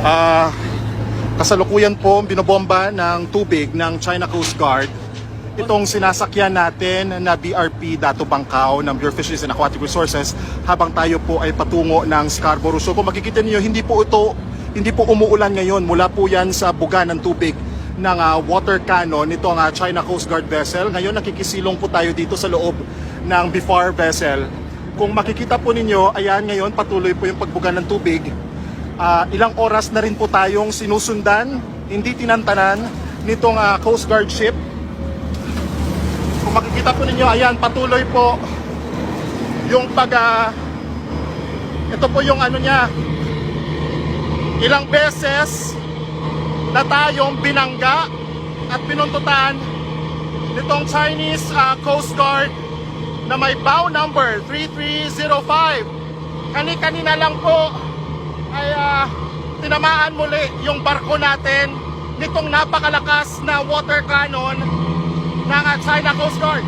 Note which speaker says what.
Speaker 1: Ah, Kasalukuyan po binobomba ng tubig ng China Coast Guard itong sinasakyan natin na BRP Dato Bangkao ng Bureau of Fisheries and Aquatic Resources habang tayo po ay patungo ng Scarborough. So kung makikita niyo, hindi po umuulan ngayon. Mula po yan sa buga ng tubig ng water cannon nitong China Coast Guard vessel. Ngayon nakikisilong po tayo dito sa loob ng BFAR vessel. Kung makikita po ninyo, ayan ngayon patuloy po yung pagbuga ng tubig. Ilang oras na rin po tayong sinusundan, hindi tinantanan nitong Coast Guard ship. Kung makikita po ninyo, ayan, patuloy po yung ito po yung ano niya, ilang beses na tayong binangga at pinuntutan nitong Chinese Coast Guard na may bow number 3305. Kani-kanina lang po ay tinamaan muli yung barko natin nitong napakalakas na water cannon ng China Coast Guard.